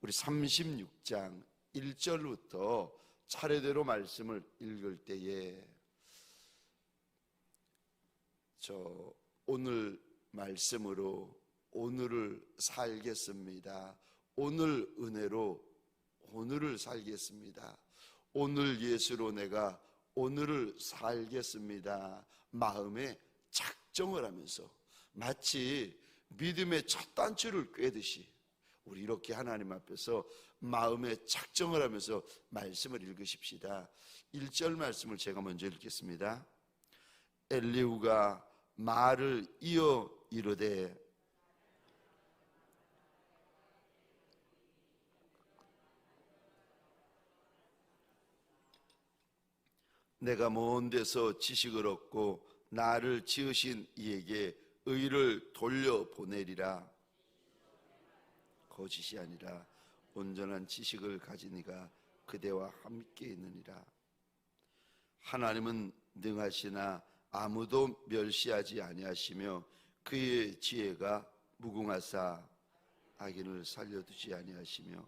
우리 36장 1절부터 차례대로 말씀을 읽을 때에 오늘 말씀으로 오늘을 살겠습니다. 오늘 은혜로 오늘을 살겠습니다. 오늘 예수로 내가 오늘을 살겠습니다. 마음에 작정을 하면서 마치 믿음의 첫 단추를 꿰듯이 우리 이렇게 하나님 앞에서 마음에 작정을 하면서 말씀을 읽으십시다. 1절 말씀을 제가 먼저 읽겠습니다. 엘리후가 말을 이어 이르되 내가 먼 데서 지식을 얻고 나를 지으신 이에게 의를 돌려보내리라. 거짓이 아니라 온전한 지식을 가진 이가 그대와 함께 있느니라. 하나님은 능하시나 아무도 멸시하지 아니하시며 그의 지혜가 무궁하사 악인을 살려두지 아니하시며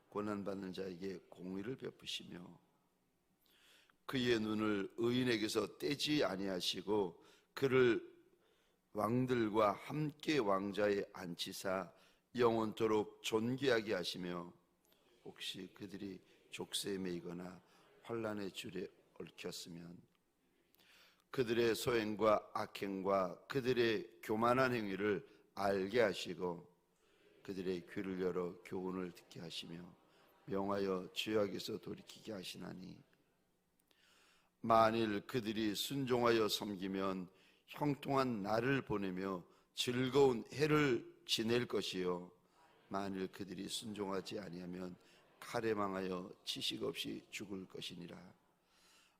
고난받는 자에게 공의를 베푸시며 그의 눈을 의인에게서 떼지 아니하시고 그를 왕들과 함께 왕자에 앉히사 영원토록 존귀하게 하시며 혹시 그들이 족쇄에 매이거나 환난의 줄에 얽혔으면 그들의 소행과 악행과 그들의 교만한 행위를 알게 하시고 그들의 귀를 열어 교훈을 듣게 하시며 명하여 죄악에서 돌이키게 하시나니 만일 그들이 순종하여 섬기면 형통한 날을 보내며 즐거운 해를 지낼 것이요 만일 그들이 순종하지 아니하면 칼에 망하여 지식 없이 죽을 것이니라.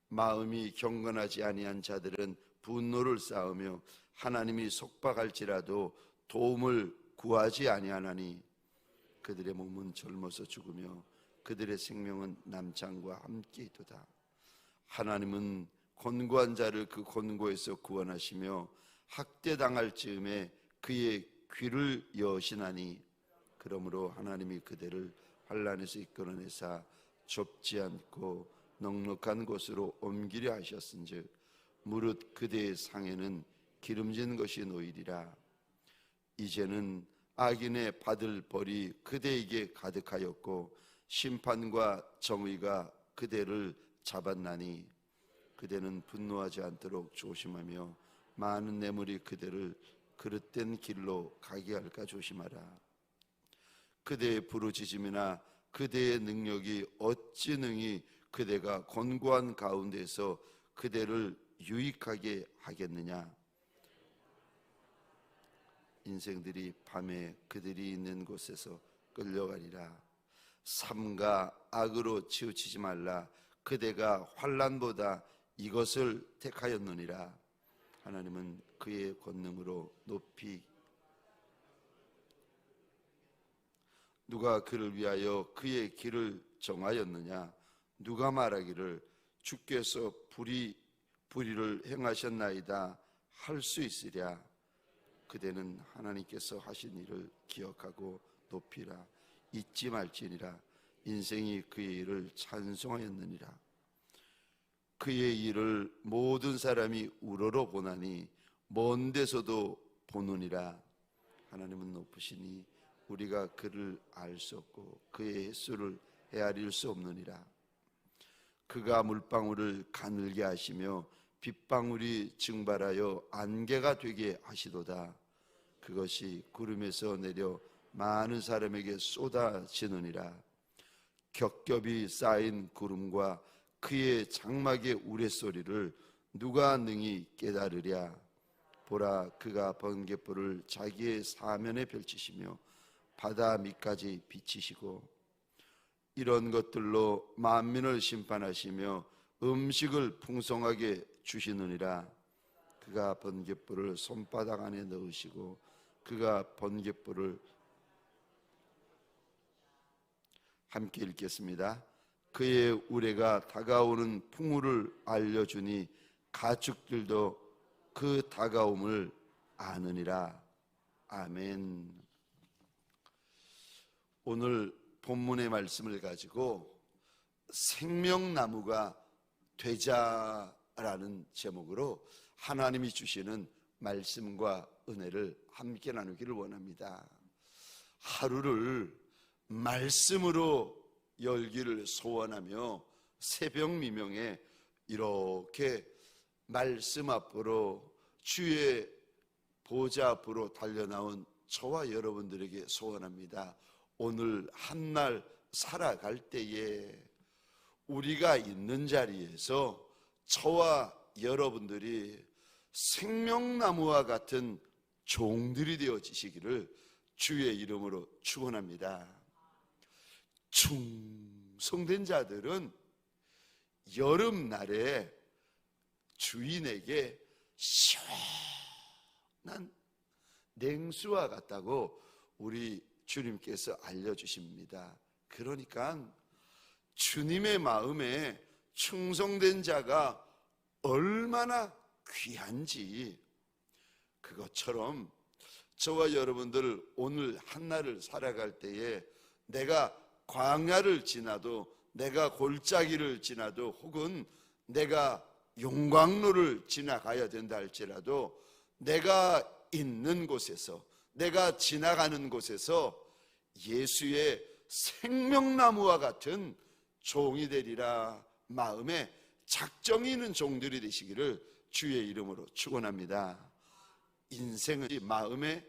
마음이 경건하지 아니한 자들은 분노를 쌓으며 하나님이 속박할지라도 도움을 구하지 아니하나니 그들의 몸은 젊어서 죽으며 그들의 생명은 남창과 함께 있도다. 하나님은 곤고한 자를 그 곤고에서 구원하시며 학대당할 즈음에 그의 귀를 여시나니 그러므로 하나님이 그들을 환난에서 이끌어내사 좁지 않고 넉넉한 곳으로 옮기려 하셨은즉 무릇 그대의 상에는 기름진 것이 놓이리라. 이제는 악인의 받을 벌이 그대에게 가득하였고 심판과 정의가 그대를 잡았나니 그대는 분노하지 않도록 조심하며 많은 뇌물이 그대를 그릇된 길로 가게 할까 조심하라. 그대의 부르짖음이나 그대의 능력이 어찌 능히 그대가 곤고한 가운데서 그대를 유익하게 하겠느냐. 인생들이 밤에 그들이 있는 곳에서 끌려가리라. 삼가 악으로 치우치지 말라. 그대가 환난보다 이것을 택하였느니라. 하나님은 그의 권능으로 높이 누가 그를 위하여 그의 길을 정하였느냐. 누가 말하기를 주께서 불의를 행하셨나이다 할 수 있으랴. 그대는 하나님께서 하신 일을 기억하고 높이라. 잊지 말지니라. 인생이 그의 일을 찬송하였느니라. 그의 일을 모든 사람이 우러러 보나니 먼 데서도 보느니라. 하나님은 높으시니 우리가 그를 알 수 없고 그의 횟수를 헤아릴 수 없느니라. 그가 물방울을 가늘게 하시며 빗방울이 증발하여 안개가 되게 하시도다. 그것이 구름에서 내려 많은 사람에게 쏟아지느니라. 겹겹이 쌓인 구름과 그의 장막의 우레소리를 누가 능히 깨달으랴. 보라, 그가 번갯불을 자기의 사면에 펼치시며 바다 밑까지 비치시고 이런 것들로 만민을 심판하시며 음식을 풍성하게 주시느니라. 그가 번갯불을 손바닥 안에 넣으시고 그가 번갯불을 함께 읽겠습니다. 그의 우레가 다가오는 풍우를 알려주니 가축들도 그 다가옴을 아느니라. 아멘. 오늘 본문의 말씀을 가지고 생명나무가 되자라는 제목으로 하나님이 주시는 말씀과 은혜를 함께 나누기를 원합니다. 하루를 말씀으로 열기를 소원하며 새벽 미명에 이렇게 말씀 앞으로 주의 보좌 앞으로 달려나온 저와 여러분들에게 소원합니다. 오늘 한날 살아갈 때에 우리가 있는 자리에서 저와 여러분들이 생명나무와 같은 종들이 되어지시기를 주의 이름으로 축원합니다. 충성된 자들은 여름날에 주인에게 시원한 냉수와 같다고 우리 주님께서 알려주십니다. 그러니까 주님의 마음에 충성된 자가 얼마나 귀한지, 그것처럼 저와 여러분들 오늘 한날을 살아갈 때에 내가 광야를 지나도, 내가 골짜기를 지나도, 혹은 내가 용광로를 지나가야 된다 할지라도 내가 있는 곳에서, 내가 지나가는 곳에서 예수의 생명나무와 같은 종이 되리라 마음에 작정이 있는 종들이 되시기를 주의 이름으로 축원합니다. 인생은 마음의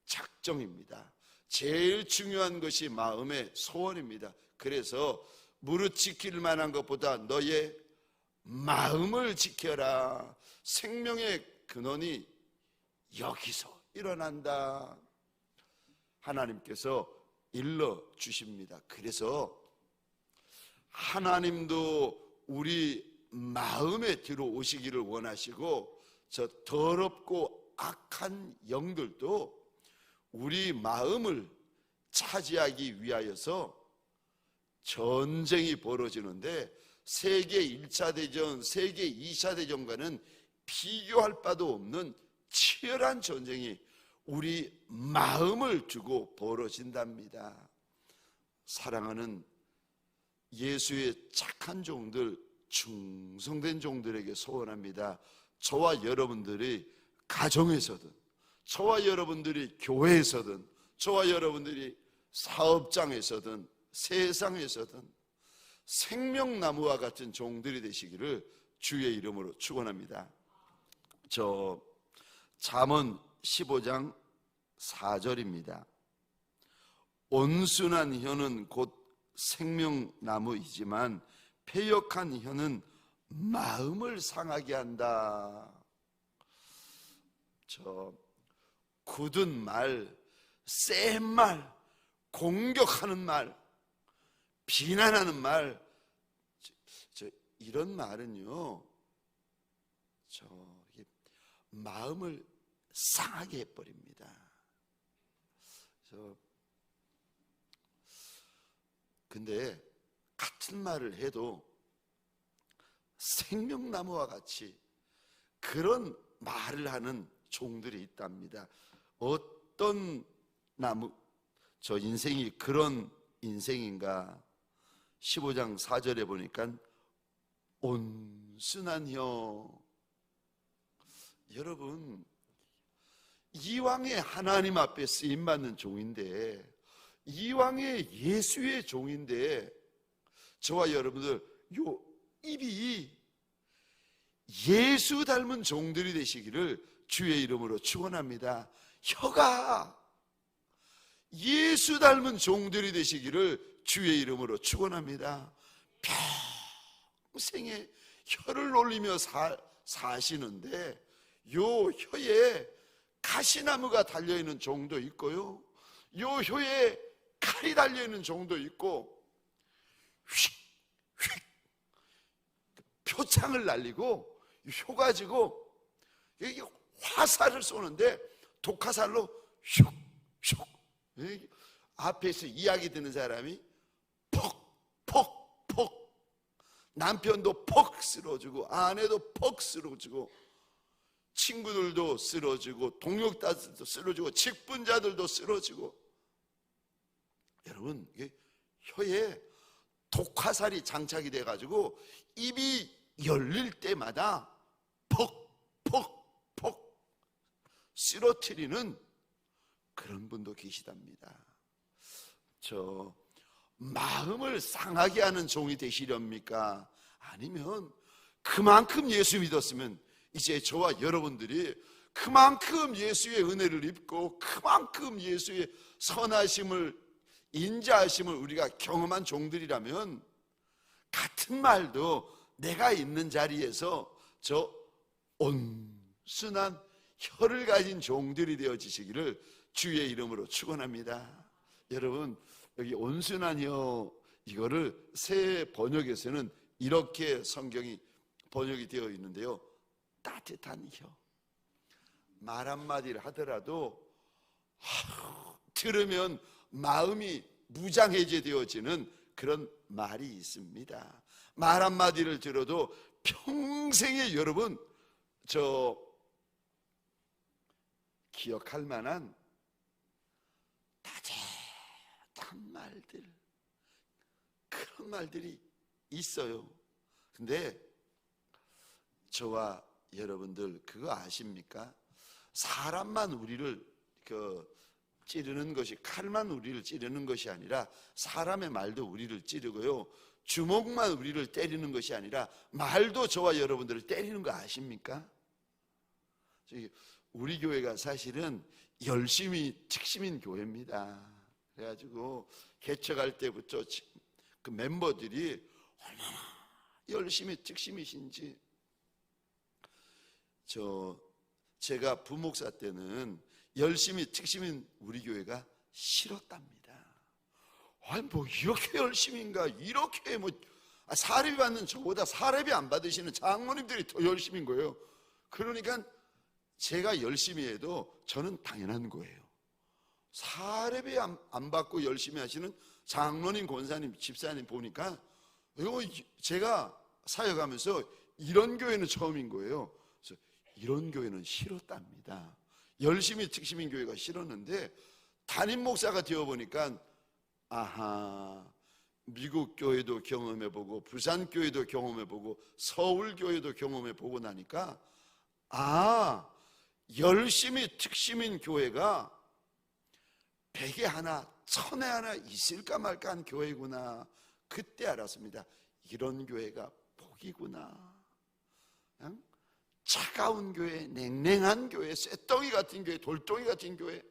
작정입니다. 제일 중요한 것이 마음의 소원입니다. 그래서 무릇 지킬 만한 것보다 너의 마음을 지켜라. 생명의 근원이 여기서 일어난다. 하나님께서 일러 주십니다. 그래서 하나님도 우리 마음에 들어오시기를 원하시고, 저 더럽고 악한 영들도 우리 마음을 차지하기 위하여서 전쟁이 벌어지는데, 세계 1차 대전, 세계 2차 대전과는 비교할 바도 없는 치열한 전쟁이 우리 마음을 두고 벌어진답니다. 사랑하는 예수의 착한 종들, 충성된 종들에게 소원합니다. 저와 여러분들이 가정에서든, 저와 여러분들이 교회에서든, 저와 여러분들이 사업장에서든 세상에서든 생명나무와 같은 종들이 되시기를 주의 이름으로 축원합니다. 저 잠언 15장 4절입니다. 온순한 혀는 곧 생명나무이지만 패역한 혀는 마음을 상하게 한다. 저 굳은 말, 센 말, 공격하는 말, 비난하는 말, 이런 말은요, 마음을 상하게 해버립니다. 근데 같은 말을 해도 생명나무와 같이 그런 말을 하는 종들이 있답니다. 어떤 나무, 저 인생이 그런 인생인가? 15장 4절에 보니까 온순한 혀. 여러분, 이왕의 하나님 앞에 쓰임받는 종인데, 이왕의 예수의 종인데, 저와 여러분들 요 입이 예수 닮은 종들이 되시기를 주의 이름으로 축원합니다. 혀가 예수 닮은 종들이 되시기를 주의 이름으로 축원합니다. 평생에 혀를 올리며 사시는데 요 혀에 가시나무가 달려있는 종도 있고요, 요 혀에 칼이 달려있는 종도 있고, 휙휙 표창을 날리고 효 가지고 화살을 쏘는데 독화살로 슉슉, 앞에서 이야기 듣는 사람이 퍽퍽퍽, 남편도 퍽 쓰러지고 아내도 퍽 쓰러지고 친구들도 쓰러지고 동역자들도 쓰러지고 직분자들도 쓰러지고. 여러분, 이게 혀에 독화살이 장착이 돼가지고 입이 열릴 때마다 퍽퍽퍽 쓰러뜨리는 그런 분도 계시답니다. 저 마음을 상하게 하는 종이 되시렵니까? 아니면 그만큼 예수 믿었으면 이제 저와 여러분들이 그만큼 예수의 은혜를 입고 그만큼 예수의 선하심을 인자하심을 우리가 경험한 종들이라면 같은 말도 내가 있는 자리에서 저 온순한 혀를 가진 종들이 되어지시기를 주의 이름으로 축원합니다. 여러분, 여기 온순한 혀, 이거를 새 번역에서는 이렇게 성경이 번역이 되어 있는데요, 따뜻한 혀. 말 한마디를 하더라도 들으면 마음이 무장해제 되어지는 그런 말이 있습니다. 말 한마디를 들어도 평생에 여러분 저 기억할 만한 따뜻한 말들, 그런 말들이 있어요. 근데 저와 여러분들 그거 아십니까? 사람만 우리를 찌르는 것이, 칼만 우리를 찌르는 것이 아니라 사람의 말도 우리를 찌르고요, 주먹만 우리를 때리는 것이 아니라 말도 저와 여러분들을 때리는 거 아십니까? 우리 교회가 사실은 열심히 특심인 교회입니다. 그래가지고 개척할 때부터 그 멤버들이 얼마나 열심히 특심이신지, 제가 부목사 때는 열심히 특심인 우리 교회가 싫었답니다. 아니 뭐 이렇게 열심인가, 이렇게 뭐 사례비 받는 저보다 사례비 안 받으시는 장로님들이 더 열심인 거예요. 그러니까 제가 열심히 해도 저는 당연한 거예요. 사례비 안 받고 열심히 하시는 장로님, 권사님, 집사님 보니까 이거 제가 사역하면서 이런 교회는 처음인 거예요. 그래서 이런 교회는 싫었답니다. 열심히 특심인 교회가 싫었는데 담임 목사가 되어보니까 아하, 미국 교회도 경험해보고 부산 교회도 경험해보고 서울 교회도 경험해보고 나니까 열심히 특심인 교회가 100에 하나 1000에 하나 있을까 말까 한 교회구나. 그때 알았습니다. 이런 교회가 복이구나. 차가운 교회, 냉랭한 교회, 쇠덩이 같은 교회, 돌덩이 같은 교회,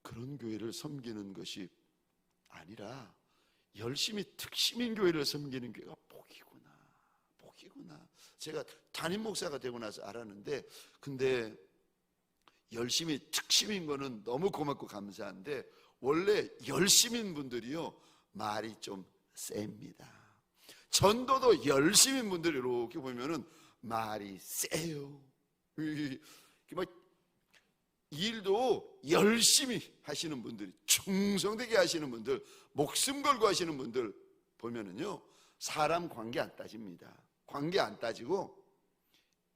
그런 교회를 섬기는 것이 아니라 열심히 특심인 교회를 섬기는 교회가 복이구나, 복이구나. 제가 담임 목사가 되고 나서 알았는데, 근데 열심히 특심인 거는 너무 고맙고 감사한데 원래 열심인 분들이요 말이 좀 셉니다. 전도도 열심인 분들이 이렇게 보면은 말이 세요. 막 일도 열심히 하시는 분들이, 충성되게 하시는 분들, 목숨 걸고 하시는 분들 보면은요 사람 관계 안 따집니다. 관계 안 따지고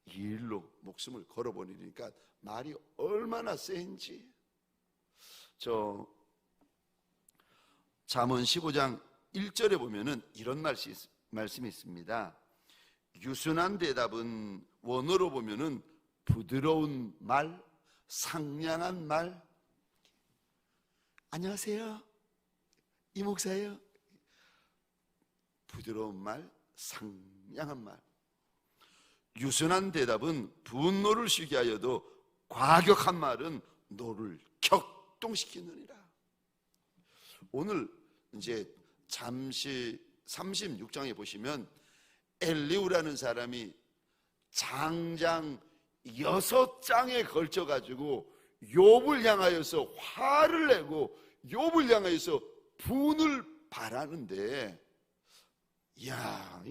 일로 목숨을 걸어버리니까 말이 얼마나 센지. 잠언 15장 1절에 보면은 이런 말씀이 있습니다. 유순한 대답은 원어로 보면은 부드러운 말, 상냥한 말. 안녕하세요, 이 목사예요. 부드러운 말, 상냥한 말. 유순한 대답은 분노를 쉬게 하여도 과격한 말은 노를 격동시키느니라. 오늘 이제 잠시 36장에 보시면 엘리후라는 사람이 장장 6장에 걸쳐 가지고 욥을 향하여서 화를 내고 욥을 향하여서 분을 발하는데, 이야,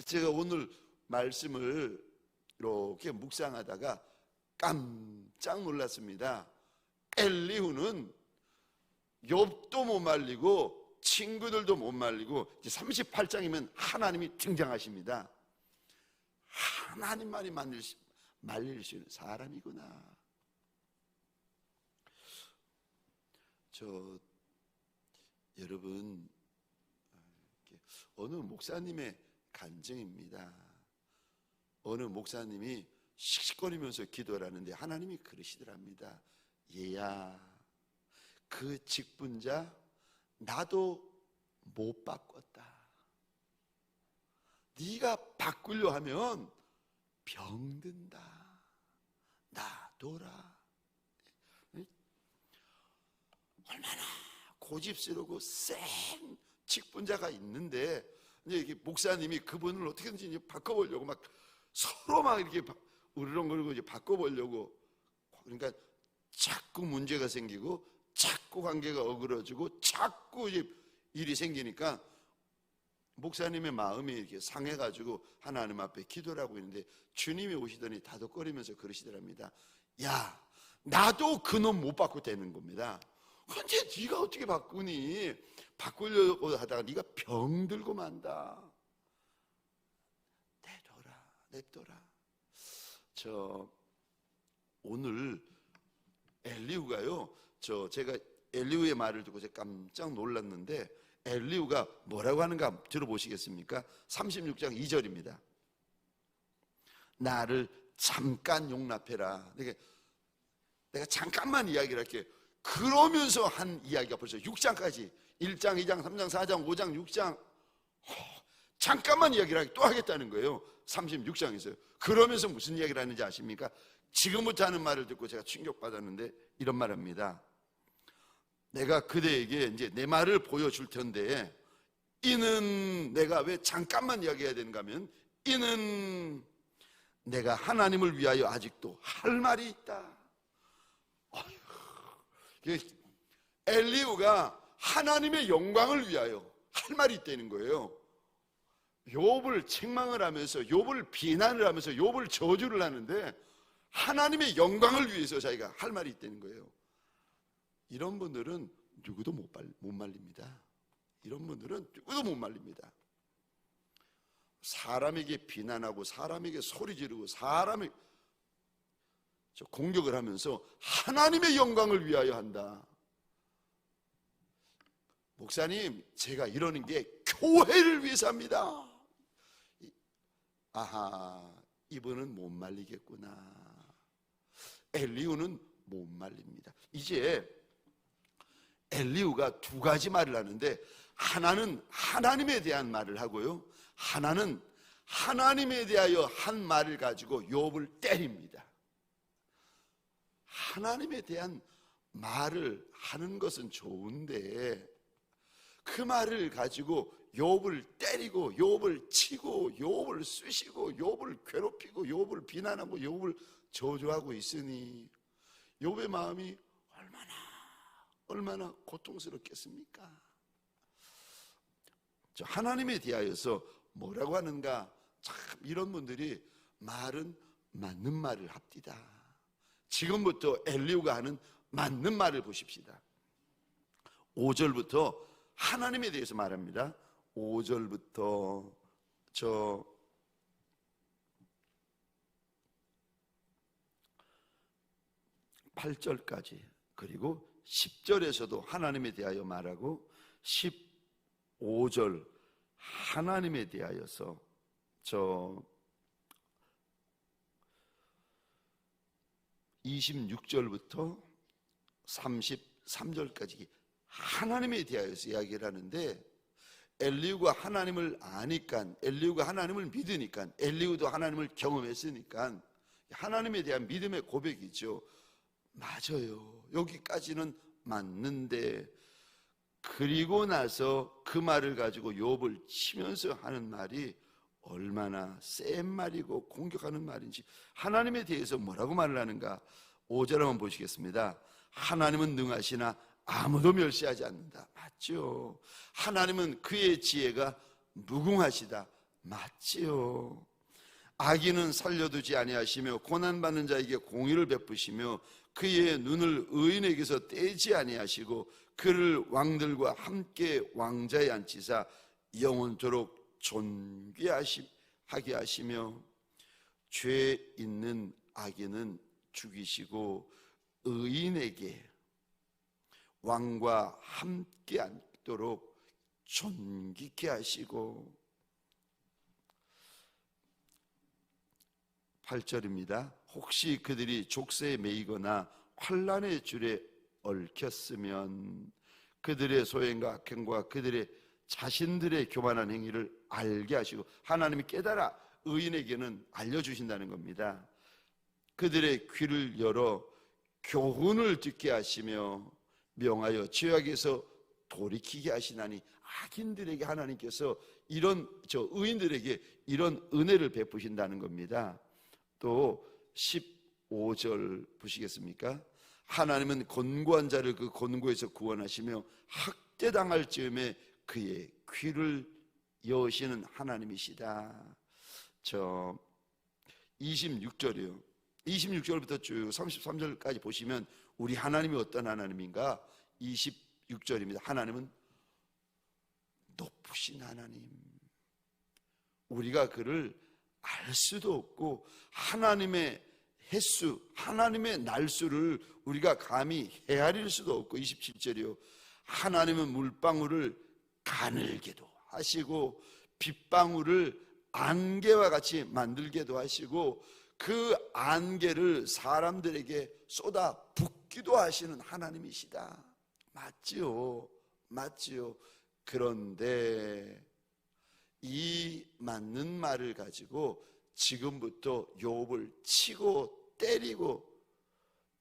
제가 오늘 말씀을 이렇게 묵상하다가 깜짝 놀랐습니다. 엘리후는 욥도 못 말리고 친구들도 못 말리고 이제 38장이면 하나님이 등장하십니다. 하나님만이 말릴 수 있는 사람이구나. 여러분, 어느 목사님의 간증입니다. 어느 목사님이 씩씩거리면서 기도를 하는데 하나님이 그러시더랍니다. 얘야, 그 직분자 나도 못 바꿨다. 네가 바꾸려 하면 병든다. 놔둬라. 얼마나 고집스러우고 센 직분자가 있는데 이제 목사님이 그분을 어떻게든지 이제 바꿔보려고 막 서로 막 이렇게 으르렁거리고 이제 바꿔보려고, 그러니까 자꾸 문제가 생기고 자꾸 관계가 어그러지고 자꾸 이제 일이 생기니까 목사님의 마음이 이렇게 상해가지고 하나님 앞에 기도를 하고 있는데 주님이 오시더니 다독거리면서 그러시더랍니다. 야, 나도 그놈 못 바꿔 되는 겁니다. 근데 네가 어떻게 바꾸니? 바꾸려고 하다가 네가 병들고 만다. 냅둬라. 오늘 엘리후가요, 제가 엘리후의 말을 듣고 제가 깜짝 놀랐는데 엘리후가 뭐라고 하는가 들어보시겠습니까? 36장 2절입니다. 나를 잠깐 용납해라. 내가 잠깐만 이야기를 할게. 그러면서 한 이야기가 벌써 6장까지 1장, 2장, 3장, 4장, 5장, 6장 잠깐만 이야기를 또 하겠다는 거예요. 36장에서요. 그러면서 무슨 이야기를 하는지 아십니까? 지금부터 하는 말을 듣고 제가 충격받았는데 이런 말 합니다. 내가 그대에게 이제 내 말을 보여줄 텐데 이는 내가 왜 잠깐만 이야기해야 되는가 하면 이는 내가 하나님을 위하여 아직도 할 말이 있다. 엘리후가 하나님의 영광을 위하여 할 말이 있다는 거예요. 욥을 책망을 하면서 욥을 비난을 하면서 욥을 저주를 하는데 하나님의 영광을 위해서 자기가 할 말이 있다는 거예요. 이런 분들은 누구도 못 말립니다. 이런 분들은 누구도 못 말립니다. 사람에게 비난하고 사람에게 소리 지르고 사람에게 공격을 하면서 하나님의 영광을 위하여 한다. 목사님, 제가 이러는 게 교회를 위해서 합니다. 아하, 이분은 못 말리겠구나. 엘리후는 못 말립니다. 이제 엘리후가 두 가지 말을 하는데 하나는 하나님에 대한 말을 하고요, 하나는 하나님에 대하여 한 말을 가지고 욥을 때립니다. 하나님에 대한 말을 하는 것은 좋은데 그 말을 가지고 욥을 때리고 욥을 치고 욥을 쑤시고 욥을 괴롭히고 욥을 비난하고 욥을 저주하고 있으니 욥의 마음이 얼마나 고통스럽겠습니까? 하나님에 대하여서 뭐라고 하는가? 참 이런 분들이 말은 맞는 말을 합디다. 지금부터 엘리후가 하는 맞는 말을 보십시다. 5절부터 하나님에 대해서 말합니다. 5절부터 8절까지 그리고 10절에서도 하나님에 대하여 말하고 15절 하나님에 대하여서 26절부터 33절까지 하나님에 대하여서 이야기를 하는데 엘리후가 하나님을 아니까, 엘리후가 하나님을 믿으니까, 엘리후도 하나님을 경험했으니까 하나님에 대한 믿음의 고백이죠. 맞아요. 여기까지는 맞는데 그리고 나서 그 말을 가지고 욥을 치면서 하는 말이 얼마나 센 말이고 공격하는 말인지. 하나님에 대해서 뭐라고 말을 하는가? 5절 한번 보시겠습니다. 하나님은 능하시나 아무도 멸시하지 않는다. 맞죠? 하나님은 그의 지혜가 무궁하시다. 맞지요? 악인은 살려두지 아니하시며 고난받는 자에게 공의를 베푸시며 그의 눈을 의인에게서 떼지 아니하시고 그를 왕들과 함께 왕자에 앉히사 영원토록 존귀하게 하시며 죄 있는 악인은 죽이시고 의인에게 왕과 함께 앉도록 존귀케 하시고 8절입니다. 혹시 그들이 족쇄에 매이거나 환난의 줄에 얽혔으면 그들의 소행과 악행과 그들의 자신들의 교만한 행위를 알게 하시고, 하나님이 깨달아 의인에게는 알려주신다는 겁니다. 그들의 귀를 열어 교훈을 듣게 하시며 명하여 죄악에서 돌이키게 하시나니, 악인들에게 하나님께서 의인들에게 이런 은혜를 베푸신다는 겁니다. 또 15절 보시겠습니까? 하나님은 곤고한 자를 그 곤고에서 구원하시며 학대당할 즈음에 그의 귀를 여시는 하나님이시다. 26절이요. 26절부터 쭉 33절까지 보시면 우리 하나님이 어떤 하나님인가? 26절입니다. 하나님은 높으신 하나님, 우리가 그를 알 수도 없고 하나님의 횟수, 하나님의 날수를 우리가 감히 헤아릴 수도 없고, 27절이요. 하나님은 물방울을 가늘게도 하시고 빗방울을 안개와 같이 만들게도 하시고 그 안개를 사람들에게 쏟아 붓기도 하시는 하나님이시다. 맞지요? 맞지요? 그런데 이 맞는 말을 가지고 지금부터 욥을 치고 때리고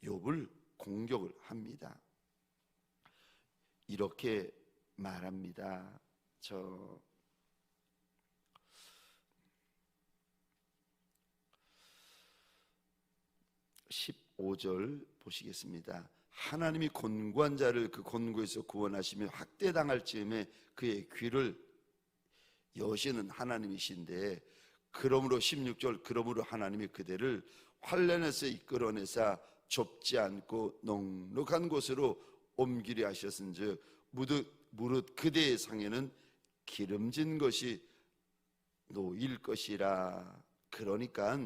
욥을 공격을 합니다. 이렇게 말합니다. 15절 보시겠습니다. 하나님이 곤고한 자를 그 곤고에서 구원하시며 학대당할 즈음에 그의 귀를 여시는 하나님이신데, 그러므로 16절, 그러므로 하나님이 그대를 환난에서 이끌어내사 좁지 않고 넉넉한 곳으로 옮기려 하셨은즉 무릇 그대의 상에는 기름진 것이 놓일 것이라. 그러니까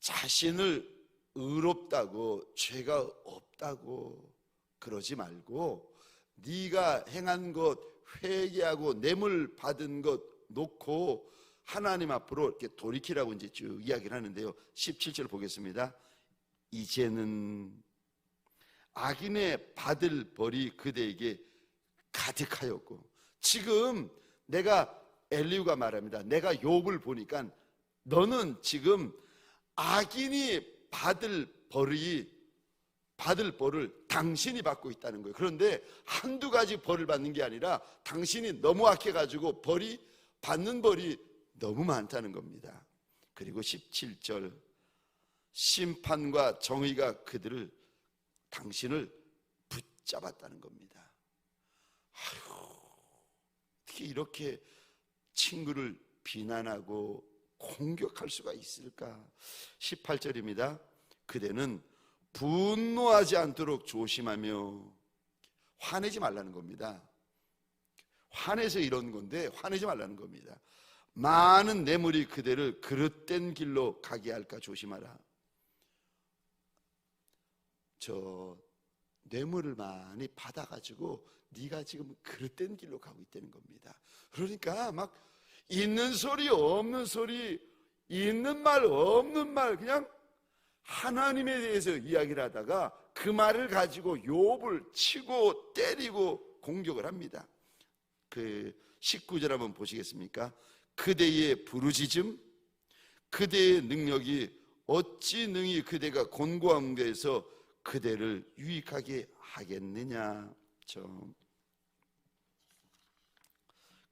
자신을 의롭다고, 죄가 없다고 그러지 말고 네가 행한 것, 회개하고 뇌물 받은 것 놓고 하나님 앞으로 이렇게 돌이키라고 이제 쭉 이야기를 하는데요. 17절 보겠습니다. 이제는 악인의 받을 벌이 그대에게 가득하였고, 지금 내가 엘리후가 말합니다. 내가 욥을 보니까 너는 지금 악인이 받을 벌을 당신이 받고 있다는 거예요. 그런데 한두 가지 벌을 받는 게 아니라 당신이 너무 악해가지고 받는 벌이 너무 많다는 겁니다. 그리고 17절, 심판과 정의가 당신을 붙잡았다는 겁니다. 어떻게 이렇게 친구를 비난하고 공격할 수가 있을까? 18절입니다. 그대는 분노하지 않도록 조심하며, 화내지 말라는 겁니다. 화내서 이런 건데 화내지 말라는 겁니다. 많은 뇌물이 그대를 그릇된 길로 가게 할까 조심하라. 뇌물을 많이 받아가지고 네가 지금 그릇된 길로 가고 있다는 겁니다. 그러니까 막 있는 소리 없는 소리, 있는 말 없는 말, 그냥 하나님에 대해서 이야기를 하다가 그 말을 가지고 욥을 치고 때리고 공격을 합니다. 그 19절 한번 보시겠습니까? 그대의 부르짖음, 그대의 능력이 어찌 능히 그대가 곤고한 데에서 그대를 유익하게 하겠느냐.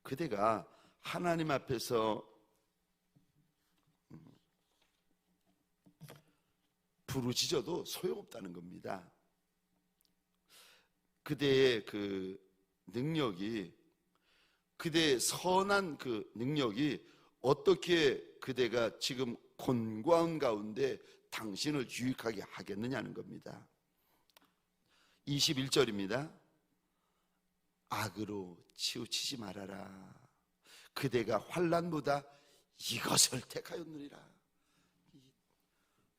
그대가 하나님 앞에서 부르짖어도 소용없다는 겁니다. 그대의 그 능력이, 그대의 선한 그 능력이 어떻게 그대가 지금 곤고한 가운데 당신을 유익하게 하겠느냐는 겁니다. 21절입니다. 악으로 치우치지 말아라. 그대가 환난보다 이것을 택하였느니라.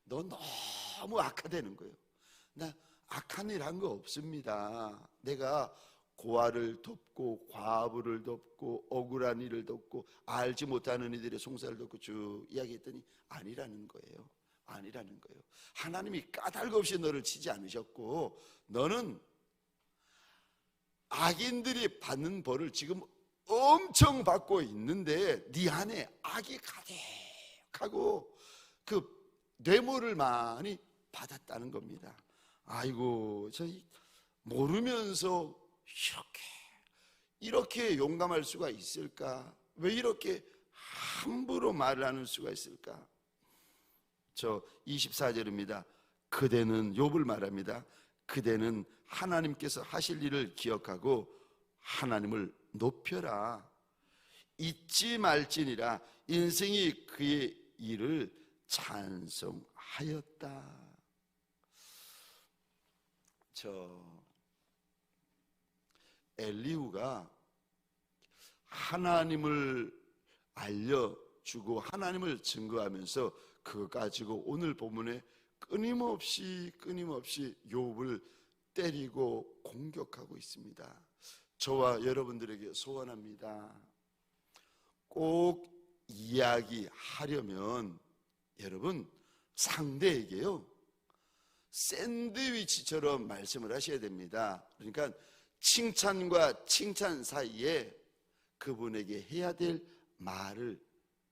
너 너무 악하다는 거예요. 나 악한 일 한 거 없습니다. 내가 고아를 돕고 과부를 돕고 억울한 일을 돕고 알지 못하는 이들의 송사를 돕고 쭉 이야기했더니 아니라는 거예요. 아니라는 거예요. 하나님이 까닭 없이 너를 치지 않으셨고, 너는 악인들이 받는 벌을 지금 엄청 받고 있는데 네 안에 악이 가득하고 그 뇌물을 많이 받았다는 겁니다. 아이고, 저희 모르면서 이렇게 용감할 수가 있을까? 왜 이렇게 함부로 말을 하는 수가 있을까? 저 24절입니다. 그대는, 욥을 말합니다. 그대는 하나님께서 하실 일을 기억하고 하나님을 높여라. 잊지 말지니라. 인생이 그의 일을 찬송하였다. 엘리후가 하나님을 알려주고 하나님을 증거하면서 그거 가지고 오늘 본문에 끊임없이 욥을 때리고 공격하고 있습니다. 저와 여러분들에게 소원합니다. 꼭 이야기하려면 여러분 상대에게요 샌드위치처럼 말씀을 하셔야 됩니다. 그러니까 칭찬과 칭찬 사이에 그분에게 해야 될 말을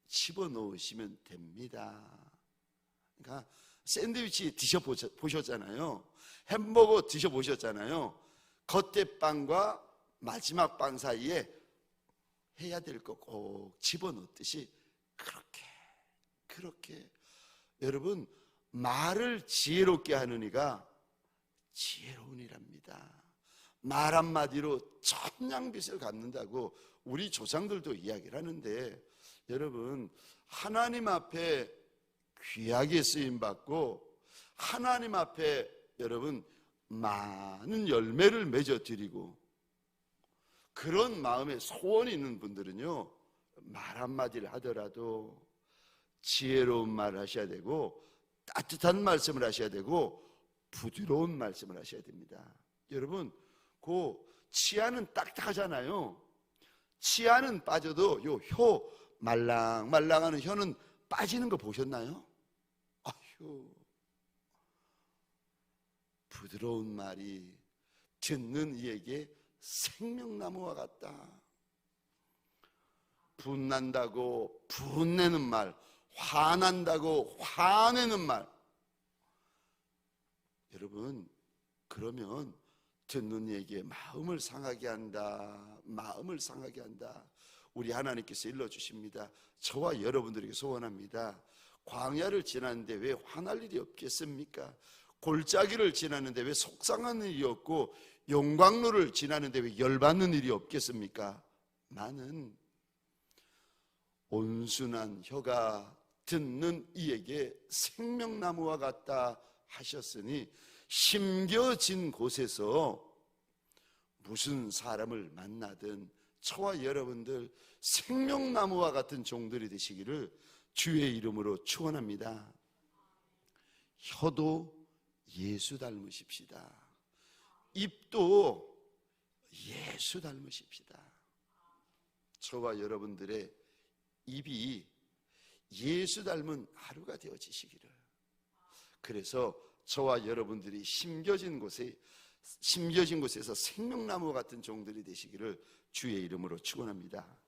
집어넣으시면 됩니다. 그러니까 샌드위치 드셔보셨잖아요. 햄버거 드셔보셨잖아요. 겉에 빵과 마지막 빵 사이에 해야 될 거 꼭 집어넣듯이 그렇게 여러분 말을 지혜롭게 하는 이가 지혜로운 이랍니다. 말 한마디로 천냥빚을 갚는다고 우리 조상들도 이야기를 하는데, 여러분 하나님 앞에 귀하게 쓰임받고 하나님 앞에 여러분 많은 열매를 맺어 드리고 그런 마음에 소원이 있는 분들은요 말 한마디를 하더라도 지혜로운 말을 하셔야 되고 따뜻한 말씀을 하셔야 되고 부드러운 말씀을 하셔야 됩니다. 여러분 그 치아는 딱딱하잖아요. 치아는 빠져도 요 혀 말랑말랑하는 혀는 빠지는 거 보셨나요? 아휴, 부드러운 말이 듣는 이에게 생명나무와 같다. 분난다고 분내는 말, 화난다고 화내는 말. 여러분 그러면 듣는 이에게 마음을 상하게 한다. 마음을 상하게 한다. 우리 하나님께서 일러주십니다. 저와 여러분들에게 소원합니다. 광야를 지났는데 왜 화날 일이 없겠습니까? 골짜기를 지났는데 왜 속상한 일이 없고 용광로를 지나는데 왜 열받는 일이 없겠습니까? 나는 온순한 혀가 듣는 이에게 생명나무와 같다 하셨으니 심겨진 곳에서 무슨 사람을 만나든 저와 여러분들 생명나무와 같은 종들이 되시기를 주의 이름으로 축원합니다. 혀도 예수 닮으십시다. 입도 예수 닮으십시다. 저와 여러분들의 입이 예수 닮은 하루가 되어지시기를. 그래서 저와 여러분들이 심겨진 곳에서 생명나무 같은 종들이 되시기를 주의 이름으로 축원합니다.